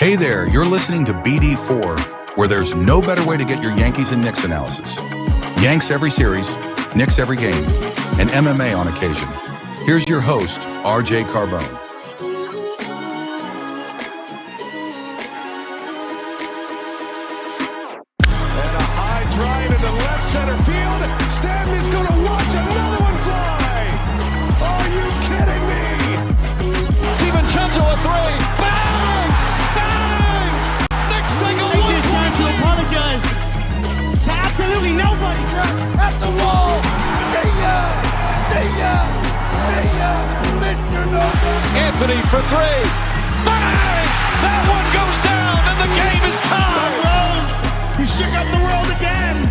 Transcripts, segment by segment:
Hey there, you're listening to BD4, where there's no better way to get your Yankees and Knicks analysis. Yanks every series, Knicks every game, and MMA on occasion. Here's your host, RJ Carbone. And a high drive into left center field. Stanley's going to watch another one fly. Are you kidding me? DiVincenzo a three. Bang! Bang! Knicks take a one-point to apologize to absolutely nobody. At the wall. See ya! See ya! See ya! Mr. Nova. Anthony for three. Bang! That one goes down, and the game is tied. Rose, you shook up the world again.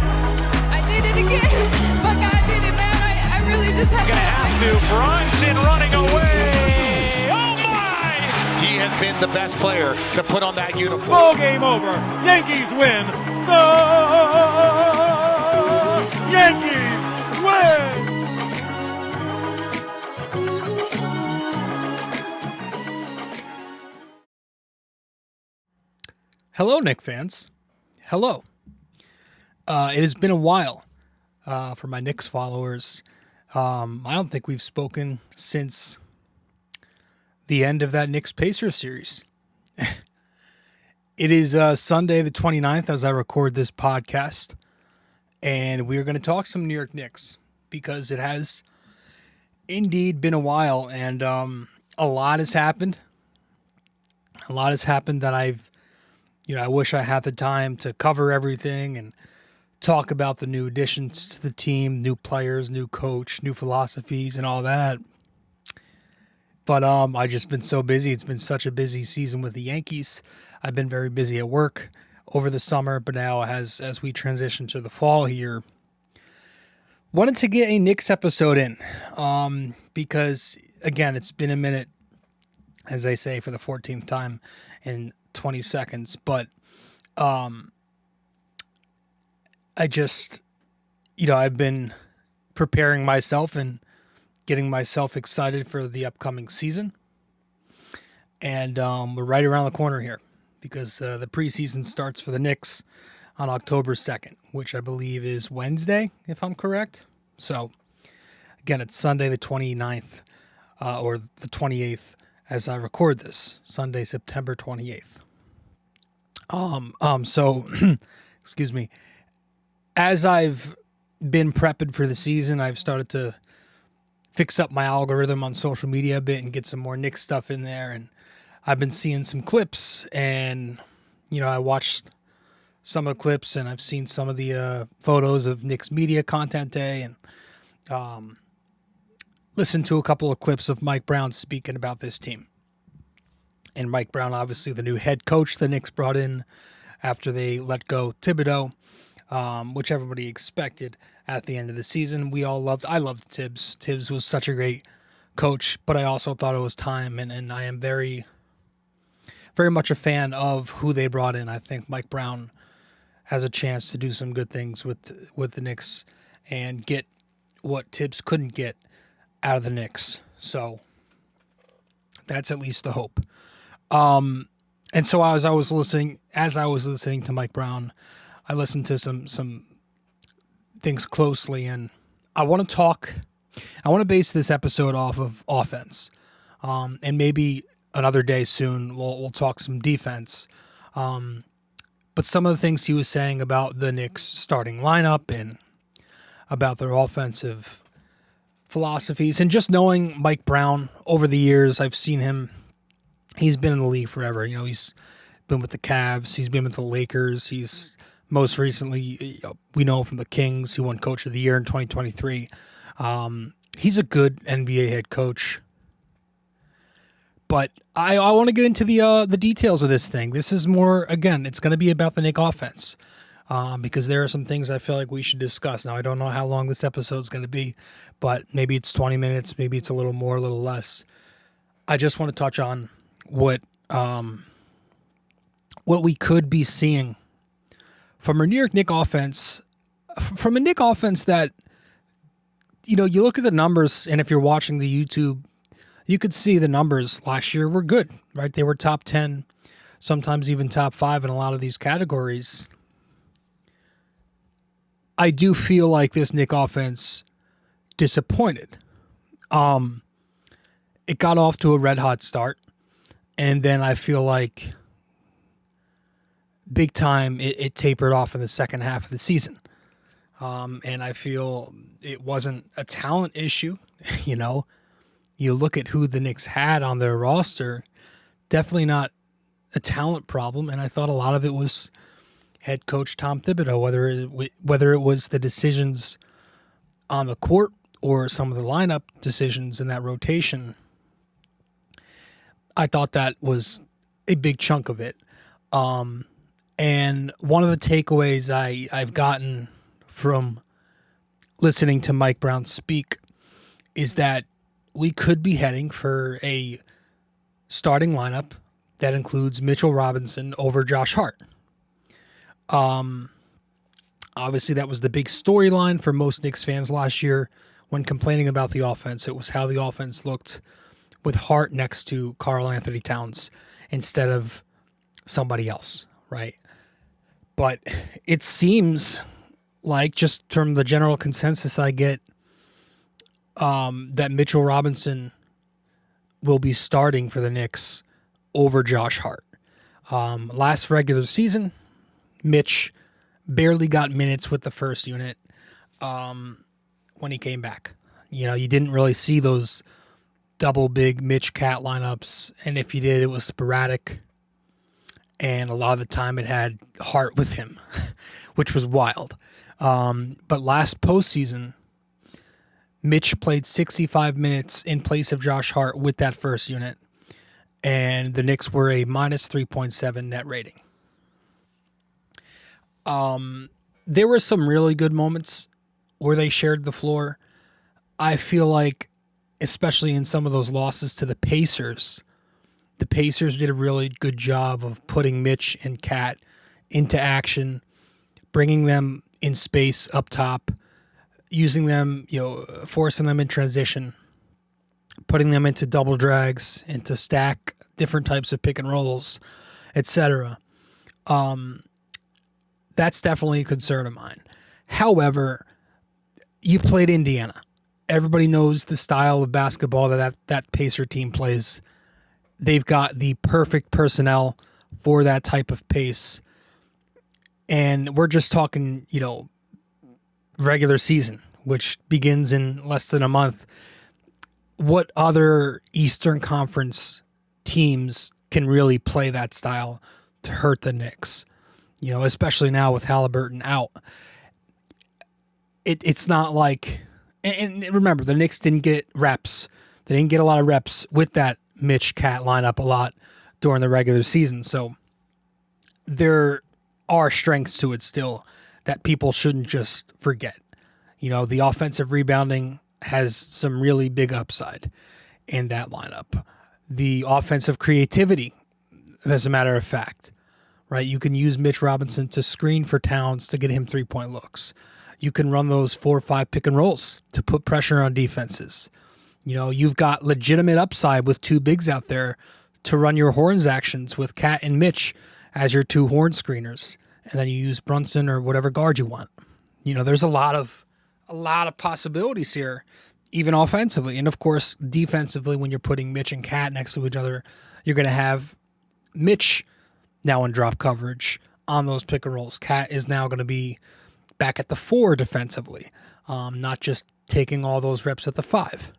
I did it again. But I did it, man. I really just had Gonna have to. Bronson running away. Oh my! He has been the best player to put on that uniform. Ball game over. Yankees win. The Yankees win. Hello, Knicks fans. Hello. It has been a while for my Knicks followers. I don't think we've spoken since the end of that Knicks-Pacers series. It is Sunday the 29th as I record this podcast, and we are going to talk some New York Knicks because it has indeed been a while, and a lot has happened. A lot has happened that I wish I had the time to cover everything and talk about the new additions to the team, new players, new coach, new philosophies, and all that. But I've just been so busy. It's been such a busy season with the Yankees. I've been very busy at work over the summer, but now as we transition to the fall here, wanted to get a Knicks episode in because, again, it's been a minute, as I say, for the 14th time in 20 seconds, but I just, I've been preparing myself and getting myself excited for the upcoming season, and we're right around the corner here because the preseason starts for the Knicks on October 2nd, which I believe is Wednesday, if I'm correct. So, again, it's Sunday the 29th or the 28th as I record this, Sunday, September 28th. So, excuse me, as I've been prepping for the season, I've started to fix up my algorithm on social media a bit and get some more Knicks stuff in there. And I've been seeing some clips and, I watched some of the clips and I've seen some of the photos of Knicks media content day and listened to a couple of clips of Mike Brown speaking about this team. And Mike Brown, obviously the new head coach the Knicks brought in after they let go Thibodeau, which everybody expected at the end of the season. I loved Tibbs. Tibbs was such a great coach, but I also thought it was time, and I am very, very much a fan of who they brought in. I think Mike Brown has a chance to do some good things with the Knicks and get what Tibbs couldn't get out of the Knicks. So that's at least the hope. And so as I was listening to Mike Brown, I listened to some things closely, and I want to base this episode off of offense. And maybe another day soon we'll talk some defense. But some of the things he was saying about the Knicks starting lineup and about their offensive philosophies, and just knowing Mike Brown over the years, I've seen him. He's been in the league forever. He's been with the Cavs. He's been with the Lakers. He's most recently, we know from the Kings. He won Coach of the Year in 2023. He's a good NBA head coach. But I want to get into the details of this thing. This is more, again, it's going to be about the Knicks offense because there are some things I feel like we should discuss. Now, I don't know how long this episode is going to be, but maybe it's 20 minutes. Maybe it's a little more, a little less. I just want to touch on what we could be seeing from a New York Knicks offense, from a Knicks offense that, you look at the numbers, and if you're watching the YouTube, you could see the numbers last year were good, right? They were top 10 sometimes even top 5 in a lot of these categories. I do feel like this Knick offense disappointed. It got off to a red hot start, and then I feel like big time it tapered off in the second half of the season. And I feel it wasn't a talent issue. You know, you look at who the Knicks had on their roster, definitely not a talent problem. And I thought a lot of it was head coach Tom Thibodeau, whether it was the decisions on the court or some of the lineup decisions in that rotation. I thought that was a big chunk of it. And one of the takeaways I've gotten from listening to Mike Brown speak is that we could be heading for a starting lineup that includes Mitchell Robinson over Josh Hart. Obviously, that was the big storyline for most Knicks fans last year when complaining about the offense. It was how the offense looked with Hart next to Karl Anthony Towns instead of somebody else, right? But it seems like, just from the general consensus I get, that Mitchell Robinson will be starting for the Knicks over Josh Hart. Last regular season, Mitch barely got minutes with the first unit when he came back. You know, you didn't really see those double big Mitch Cat lineups, and if you did, it was sporadic. And a lot of the time it had Hart with him, which was wild. But last postseason, Mitch played 65 minutes in place of Josh Hart with that first unit, and the Knicks were a minus 3.7 net rating. There were some really good moments where they shared the floor. I feel like, especially in some of those losses to the Pacers did a really good job of putting Mitch and Cat into action, bringing them in space up top, using them, forcing them in transition, putting them into double drags, into stack, different types of pick and rolls, etc. That's definitely a concern of mine. However, you played Indiana. Everybody knows the style of basketball that Pacer team plays. They've got the perfect personnel for that type of pace. And we're just talking, regular season, which begins in less than a month. What other Eastern Conference teams can really play that style to hurt the Knicks? Especially now with Halliburton out. It's not like... And remember, the Knicks didn't get reps. They didn't get a lot of reps with that Mitch Cat lineup a lot during the regular season. So there are strengths to it still that people shouldn't just forget. The offensive rebounding has some really big upside in that lineup. The offensive creativity, as a matter of fact, right? You can use Mitch Robinson to screen for Towns to get him 3-point looks. You can run those 4 or 5 pick and rolls to put pressure on defenses. You've got legitimate upside with 2 bigs out there to run your horns actions with Cat and Mitch as your 2 horn screeners. And then you use Brunson or whatever guard you want. There's a lot of possibilities here, even offensively. And of course, defensively, when you're putting Mitch and Cat next to each other, you're going to have Mitch now in drop coverage on those pick and rolls. Cat is now going to be back at the 4 defensively, not just taking all those reps at the 5.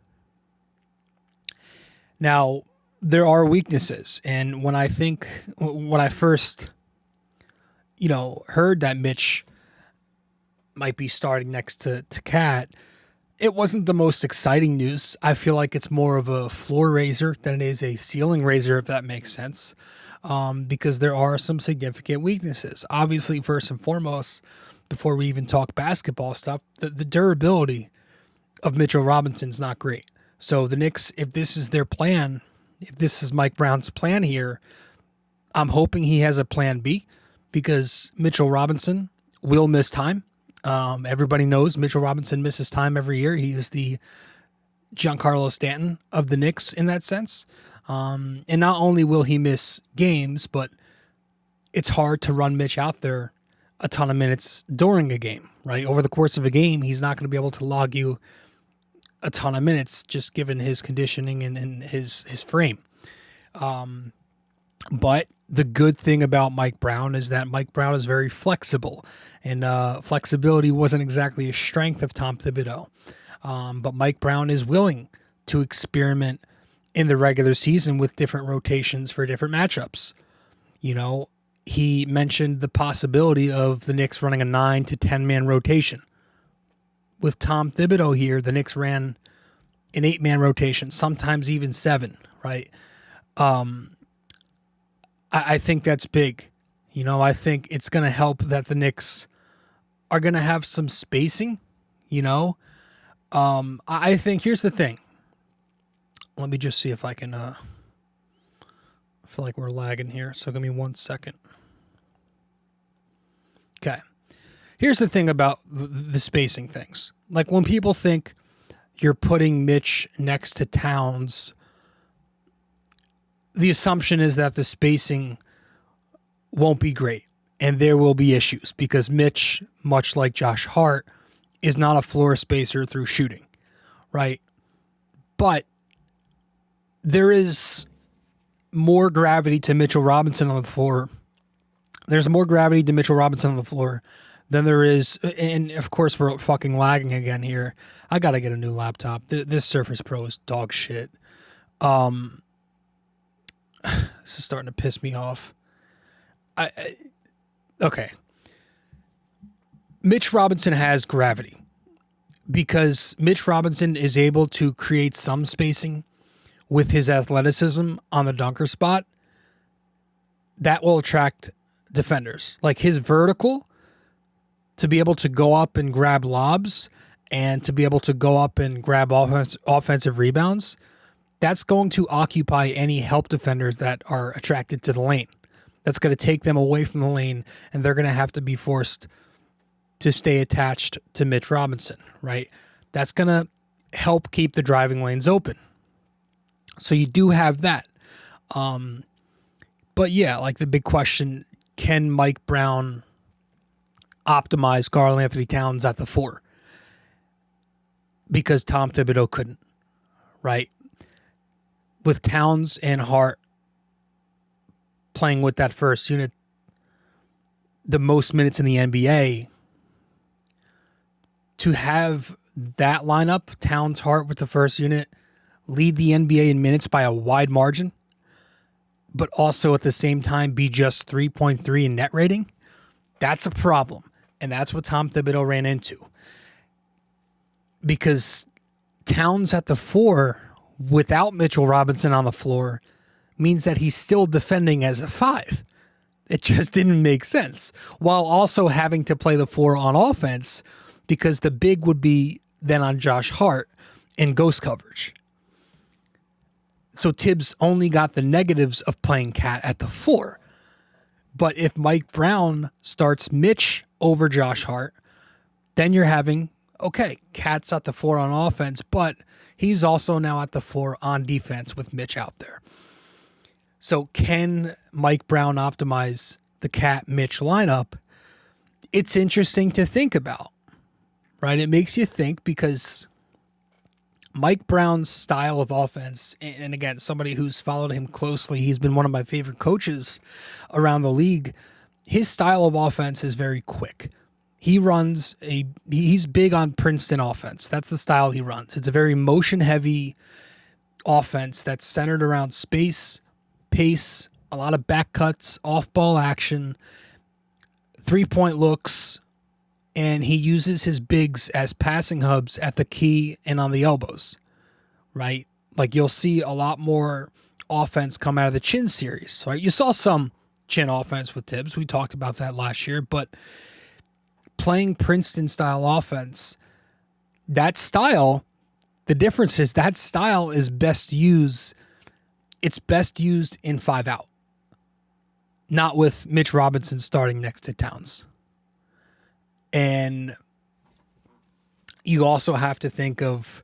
Now, there are weaknesses, and when I first, heard that Mitch might be starting next to Cat, it wasn't the most exciting news. I feel like it's more of a floor raiser than it is a ceiling raiser, if that makes sense, because there are some significant weaknesses. Obviously, first and foremost, before we even talk basketball stuff, the durability of Mitchell Robinson's not great. So the Knicks, if this is their plan, if this is Mike Brown's plan here, I'm hoping he has a plan B, because Mitchell Robinson will miss time. Everybody knows Mitchell Robinson misses time every year. He is the Giancarlo Stanton of the Knicks in that sense. And not only will he miss games, but it's hard to run Mitch out there a ton of minutes during a game, right? Over the course of a game, he's not going to be able to log you a ton of minutes just given his conditioning and his frame. But the good thing about Mike Brown is that Mike Brown is very flexible, and flexibility wasn't exactly a strength of Tom Thibodeau. But Mike Brown is willing to experiment in the regular season with different rotations for different matchups. You know, he mentioned the possibility of the Knicks running a 9 to 10 man rotation. With Tom Thibodeau here, the Knicks ran an 8-man rotation, sometimes even 7, right? I think that's big. You know, I think it's going to help that the Knicks are going to have some spacing, you know. I think here's the thing. Let me just see if I can, I feel like we're lagging here, so give me 1 second. Okay. Here's the thing about the spacing things. Like when people think you're putting Mitch next to Towns, the assumption is that the spacing won't be great and there will be issues because Mitch, much like Josh Hart, is not a floor spacer through shooting, right? But there is more gravity to Mitchell Robinson on the floor. There's more gravity to Mitchell Robinson on the floor than there is, and of course we're fucking lagging again here. I gotta get a new laptop. This Surface Pro is dog shit. This is starting to piss me off. Okay. Mitch Robinson has gravity because Mitch Robinson is able to create some spacing with his athleticism on the dunker spot. That will attract defenders. Like his vertical to be able to go up and grab lobs and to be able to go up and grab offensive rebounds, that's going to occupy any help defenders that are attracted to the lane. That's going to take them away from the lane, and they're going to have to be forced to stay attached to Mitch Robinson, right? That's going to help keep the driving lanes open. So you do have that. But yeah, like the big question, can Mike Brown optimize Karl Anthony Towns at the 4? Because Tom Thibodeau couldn't, right? With Towns and Hart playing with that first unit, the most minutes in the NBA, to have that lineup, Towns, Hart with the first unit, lead the NBA in minutes by a wide margin, but also at the same time be just 3.3 in net rating, that's a problem. And that's what Tom Thibodeau ran into. Because Towns at the 4 without Mitchell Robinson on the floor means that he's still defending as a 5. It just didn't make sense. While also having to play the 4 on offense because the big would be then on Josh Hart in ghost coverage. So Tibbs only got the negatives of playing Cat at the 4. But if Mike Brown starts Mitch over Josh Hart, then you're having, okay, Cat's at the 4 on offense, but he's also now at the 4 on defense with Mitch out there. So can Mike Brown optimize the Cat-Mitch lineup? It's interesting to think about, right? It makes you think because Mike Brown's style of offense, and again, somebody who's followed him closely, he's been one of my favorite coaches around the league. His style of offense is very quick. He's big on Princeton offense. That's the style he runs. It's a very motion-heavy offense that's centered around space, pace, a lot of back cuts, off-ball action, three-point looks, and he uses his bigs as passing hubs at the key and on the elbows, right? Like you'll see a lot more offense come out of the Chin series, right? You saw some Chin offense with Tibbs. We talked about that last year, but playing Princeton-style offense, that style, the difference is that style is best used in 5 out, not with Mitch Robinson starting next to Towns. And you also have to think of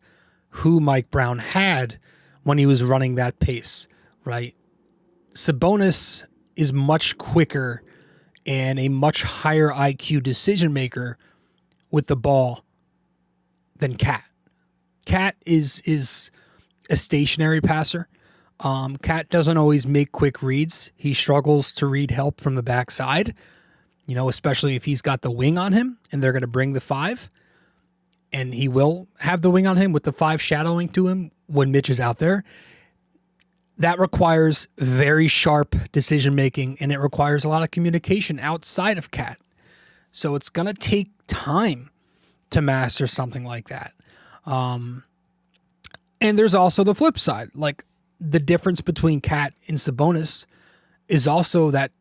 who Mike Brown had when he was running that pace, right? Sabonis is much quicker and a much higher IQ decision maker with the ball than Cat. Cat is a stationary passer. Cat doesn't always make quick reads. He struggles to read help from the backside, especially if he's got the wing on him and they're going to bring the 5. And he will have the wing on him with the 5 shadowing to him when Mitch is out there. That requires very sharp decision making, and it requires a lot of communication outside of Cat. So it's going to take time to master something like that. And there's also the flip side. Like, the difference between Cat and Sabonis is also that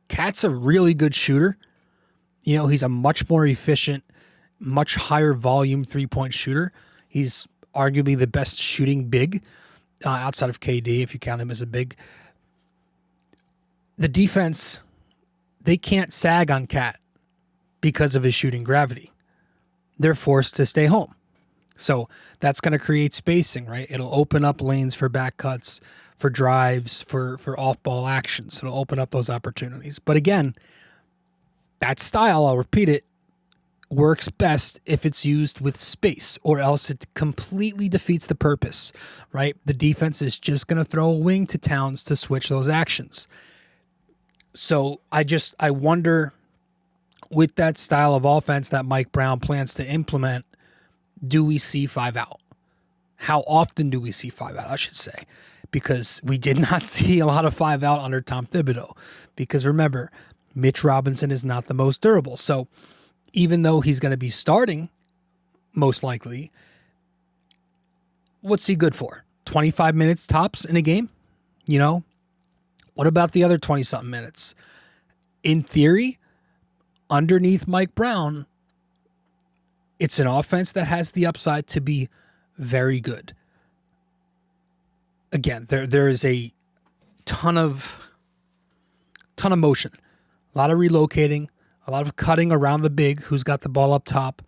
Cat's a really good shooter. He's a much more efficient, much higher volume 3-point shooter. He's arguably the best shooting big outside of KD, if you count him as a big. The defense, they can't sag on Cat because of his shooting gravity. They're forced to stay home. So that's going to create spacing, right? It'll open up lanes for back cuts, for drives, for off-ball actions. It'll open up those opportunities. But again, that style, I'll repeat it, works best if it's used with space, or else it completely defeats the purpose, right? The defense is just going to throw a wing to Towns to switch those actions. So I wonder, with that style of offense that Mike Brown plans to implement, do we see 5 out? How often do we see 5 out, I should say? Because we did not see a lot of 5 out under Tom Thibodeau. Because remember, Mitch Robinson is not the most durable. So even though he's going to be starting, most likely, what's he good for? 25 minutes tops in a game? What about the other 20-something minutes? In theory, underneath Mike Brown, it's an offense that has the upside to be very good. Again, there is a ton of motion, a lot of relocating, a lot of cutting around the big who's got the ball up top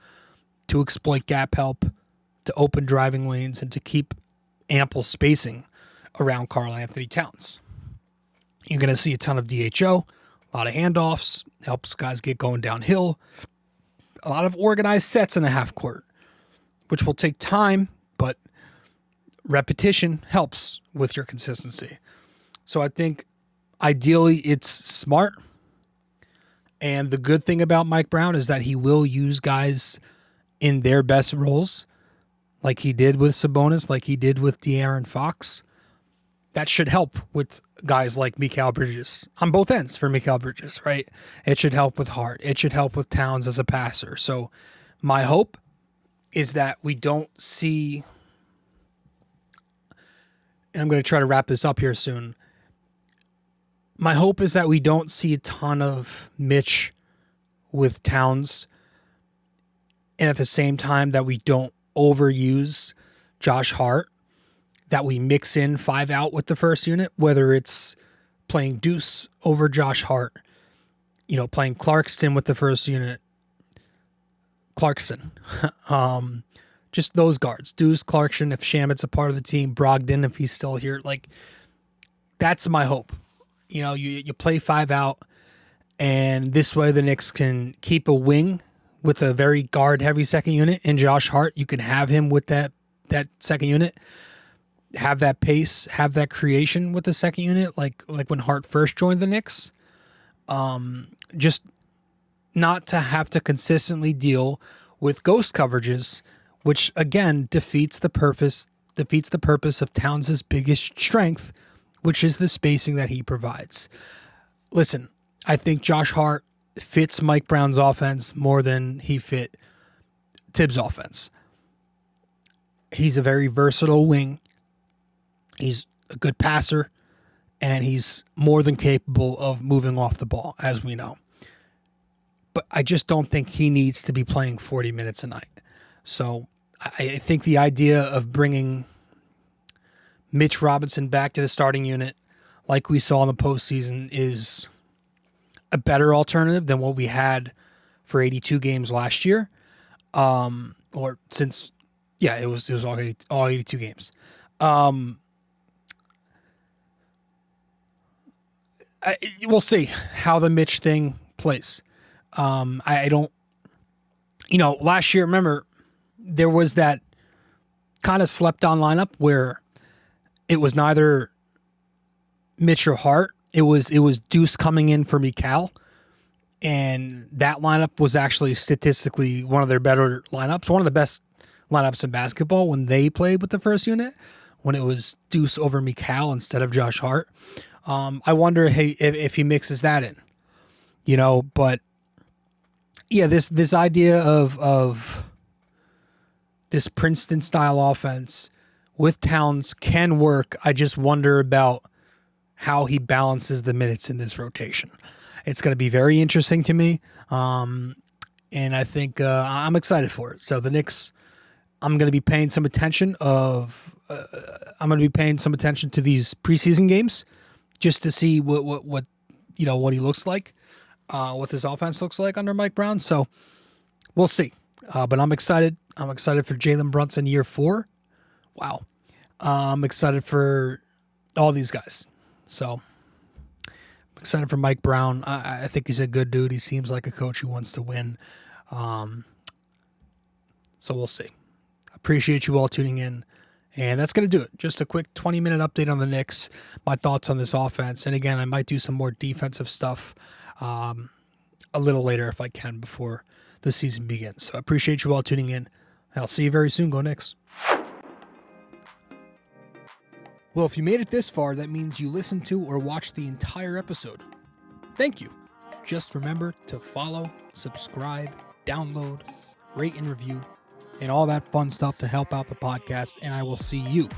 to exploit gap help, to open driving lanes, and to keep ample spacing around Karl Anthony Towns. You're going to see a ton of DHO, a lot of handoffs, helps guys get going downhill, a lot of organized sets in the half court, which will take time, but repetition helps with your consistency. So I think ideally it's smart. And the good thing about Mike Brown is that he will use guys in their best roles, like he did with Sabonis, like he did with De'Aaron Fox. That should help with guys like Mikal Bridges, on both ends for Mikal Bridges, right? It should help with Hart. It should help with Towns as a passer. So my hope is that we don't see, and I'm going to try to wrap this up here soon. My hope is that we don't see a ton of Mitch with Towns, and at the same time that we don't overuse Josh Hart, that we mix in 5 out with the first unit, whether it's playing Deuce over Josh Hart, playing Clarkson with the first unit, just those guards, Deuce, Clarkson, if Shamit's a part of the team, Brogdon, if he's still here, that's my hope. You play 5 out, and this way the Knicks can keep a wing with a very guard-heavy second unit, and Josh Hart, you can have him with that second unit, have that pace, have that creation with the second unit, like when Hart first joined the Knicks. Just not to have to consistently deal with ghost coverages, which again defeats the purpose of Towns' biggest strength, which is the spacing that he provides. Listen, I think Josh Hart fits Mike Brown's offense more than he fit Tibbs' offense. He's a very versatile wing. He's a good passer, and he's more than capable of moving off the ball, as we know. But I just don't think he needs to be playing 40 minutes a night. So I think the idea of bringing Mitch Robinson back to the starting unit, like we saw in the postseason, is a better alternative than what we had for 82 games last year. It was all 82 games. we'll see how the Mitch thing plays. I don't, last year, remember, there was that kind of slept on lineup where it was neither Mitch or Hart. It was Deuce coming in for Mikal. And that lineup was actually statistically one of their better lineups, one of the best lineups in basketball when they played with the first unit, when it was Deuce over Mikal instead of Josh Hart. I wonder if he mixes that in, but yeah, this idea of this Princeton style offense with Towns can work. I just wonder about how he balances the minutes in this rotation. It's going to be very interesting to me. And I think I'm excited for it. So the Knicks, I'm going to be paying some attention to these preseason games just to see what he looks like, what his offense looks like under Mike Brown. So we'll see. But I'm excited. I'm excited for Jalen Brunson year 4. Wow. I'm excited for all these guys. So I'm excited for Mike Brown. I think he's a good dude. He seems like a coach who wants to win. So we'll see. Appreciate you all tuning in. And that's going to do it. Just a quick 20-minute update on the Knicks, my thoughts on this offense. And again, I might do some more defensive stuff a little later if I can before the season begins. So I appreciate you all tuning in. And I'll see you very soon. Go Knicks. Well, if you made it this far, that means you listened to or watched the entire episode. Thank you. Just remember to follow, subscribe, download, rate and review, and all that fun stuff to help out the podcast. And I will see you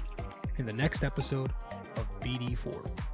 in the next episode of BD4.